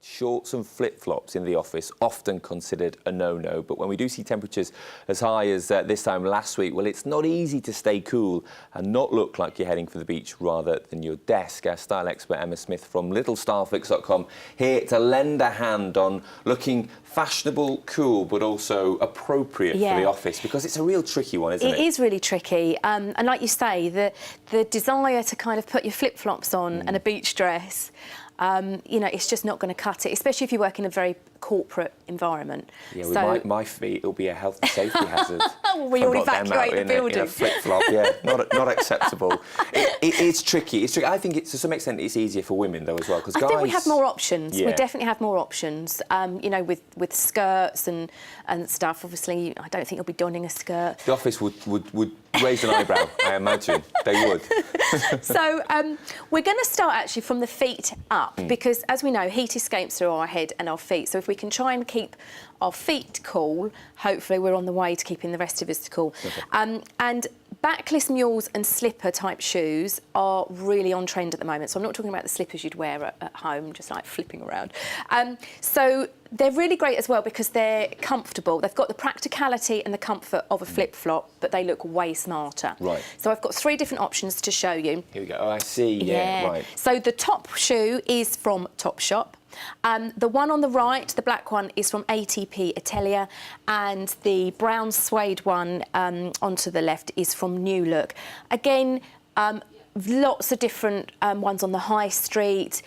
Shorts and flip-flops in the office, often considered a no-no, but when we do see temperatures as high as this time last week, well, it's not easy to stay cool and not look like you're heading for the beach rather than your desk. Our style expert Emma Smith from littlestylefix.com here to lend a hand on looking fashionable, cool, but also appropriate for the office, because it's a real tricky one, isn't it? It is really tricky, and like you say, the desire to kind of put your flip-flops on and a beach dress, you know, it's just not going to cut it, especially if you work in a very corporate environment. Yeah, with my feet, it'll be a health and safety hazard. We'll evacuate the building. In a flip-flop, yeah, not acceptable. It's tricky. It's tricky. I think to some extent it's easier for women though as well, because I think we have more options. Yeah. We definitely have more options. You know, with skirts and stuff. Obviously, I don't think you'll be donning a skirt. The office would raise an eyebrow. I imagine they would. So we're going to start actually from the feet up, because as we know, heat escapes through our head and our feet. So if we can try and keep our feet cool, hopefully we're on the way to keeping the rest of us cool. Okay. And backless mules and slipper type shoes are really on trend at the moment. So I'm not talking about the slippers you'd wear at home, just like flipping around. So they're really great as well because they're comfortable. They've got the practicality and the comfort of a flip-flop, but they look way smarter. Right. So I've got 3 different options to show you. Here we go. Oh, I see. Yeah, right. So the top shoe is from Topshop. The one on the right, the black one, is from ATP Atelier, and the brown suede one onto the left is from New Look. Again, lots of different ones on the high street.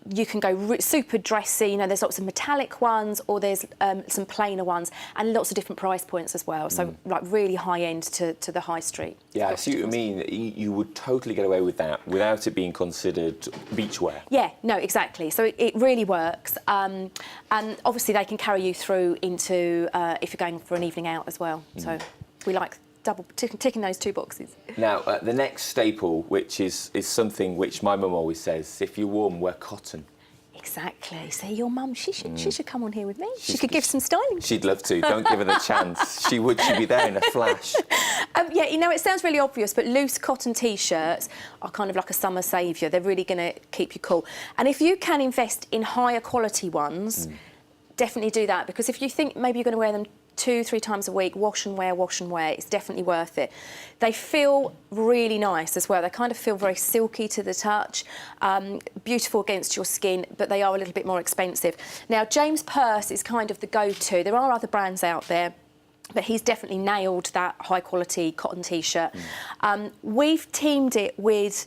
You can go super dressy, you know, there's lots of metallic ones, or there's some plainer ones, and lots of different price points as well. So, like, really high end to the high street. Yeah, I see what you mean. You would totally get away with that without it being considered beachwear. Yeah, no, exactly. So it really works. And obviously they can carry you through into if you're going for an evening out as well. So we like ticking those 2 boxes. Now, the next staple, which is something which my mum always says, if you're warm, wear cotton. Exactly. See, your mum, she should come on here with me. She could give some styling. She'd love to. Don't give her the chance. She'd be there in a flash. Yeah, you know, it sounds really obvious, but loose cotton T-shirts are kind of like a summer saviour. They're really going to keep you cool. And if you can invest in higher quality ones, definitely do that, because if you think maybe you're going to wear them 2-3 times a week, wash and wear, it's definitely worth it. They feel really nice as well. They kind of feel very silky to the touch, beautiful against your skin, but they are a little bit more expensive. Now, James Perse is kind of the go-to. There are other brands out there, but he's definitely nailed that high-quality cotton T-shirt. We've teamed it with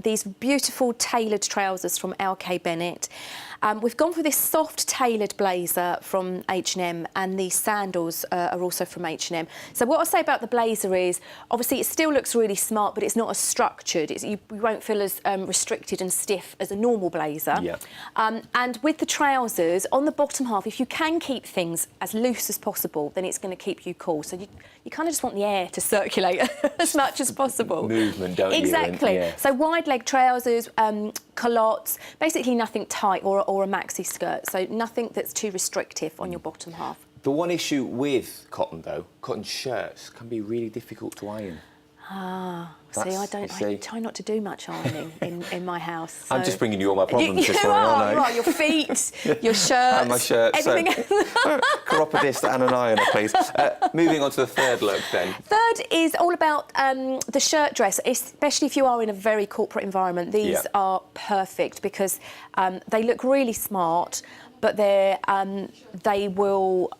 these beautiful tailored trousers from LK Bennett. We've gone for this soft tailored blazer from H&M, and these sandals are also from H&M. So what I'll say about the blazer is, obviously it still looks really smart, but it's not as structured. You won't feel as restricted and stiff as a normal blazer. Yeah. And with the trousers, on the bottom half, if you can keep things as loose as possible, then it's going to keep you cool. So you kind of just want the air to circulate as much as possible. Movement, don't you? Exactly. Yeah. So wide leg trousers, culottes, basically nothing tight, or a maxi skirt, so nothing that's too restrictive on your bottom half. The one issue with cotton, though, cotton shirts can be really difficult to iron. I try not to do much ironing in my house. So. I'm just bringing you all my problems this morning, aren't I? You are, your feet, your shirts, and my shirts. everything. Chiropodist and an ironer, please. Moving on to the third look, then. Third is all about the shirt dress, especially if you are in a very corporate environment. These are perfect because they look really smart, but they will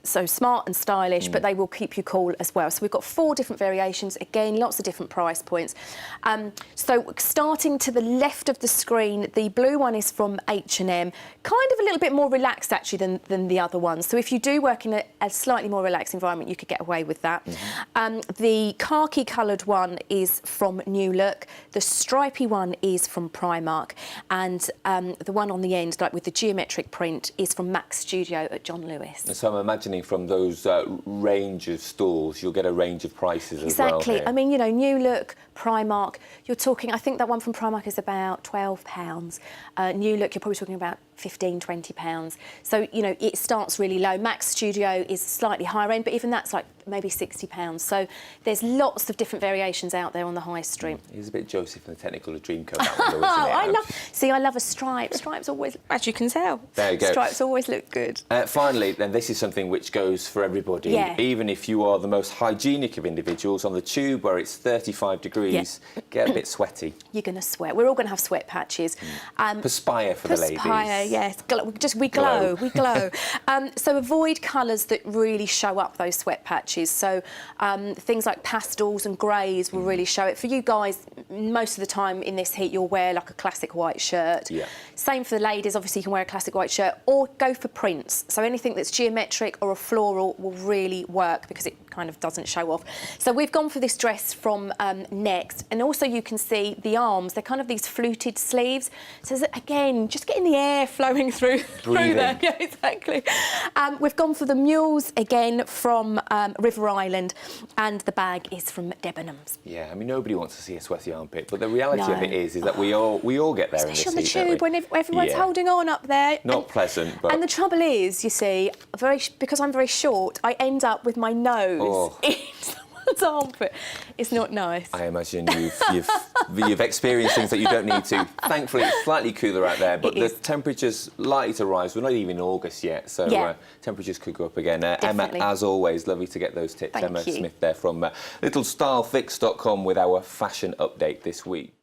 so smart and stylish, but they will keep you cool as well. So we've got 4 different variations. Again, lots of different price points. So starting to the left of the screen, the blue one is from H&M, kind of a little bit more relaxed actually than the other ones. So if you do work in a slightly more relaxed environment, you could get away with that. The khaki coloured one is from New Look. The stripy one is from Primark, and the one on the end, like with the geometric print, is from Max Studio at John Lewis. So I'm imagining from those range of stores, you'll get a range of prices as well. Exactly. I mean, you know, New Look, Primark, you're talking, I think that one from Primark is about £12. New Look, you're probably talking about 15, 20 pounds. So, you know, it starts really low. Max Studio is slightly higher end, but even that's like maybe 60 pounds. So there's lots of different variations out there on the high street. He's a bit Joseph and the Technicolor Dreamcoat, that one, though, isn't it? I love a stripe. Stripes always, as you can tell. There you go. Stripes always look good. Finally, then, this is something which goes for everybody. Yeah. Even if you are the most hygienic of individuals, on the tube where it's 35 degrees, get a bit sweaty. You're going to sweat. We're all going to have sweat patches. Perspire for the ladies. Perspire, yes. We glow. We glow. So avoid colours that really show up those sweat patches. So things like pastels and greys will really show it. For you guys, most of the time in this heat, you'll wear like a classic white shirt. Yeah. Same for the ladies. Obviously, you can wear a classic white shirt or go for prints. So anything that's geometric or a floral will really work because it kind of doesn't show off. So we've gone for this dress from Next, and also you can see the arms. They're kind of these fluted sleeves. So again, just getting the air flowing through there. Yeah, exactly. We've gone for the mules again from River Island, and the bag is from Debenhams. Yeah, I mean, nobody wants to see a sweaty armpit, but the reality of it is that we all get there. Especially in this on the heat, tube when everyone's holding on up there. Not pleasant, but... And the trouble is, you see, because I'm very short, I end up with my nose in someone's armpit. It's not nice. I imagine you've experienced things that you don't need to. Thankfully, it's slightly cooler out there, but the temperature's likely to rise. We're not even in August yet, so temperatures could go up again. Emma, as always, lovely to get those tips. Thank Emma you. Smith there from littlestylefix.com with our fashion update this week.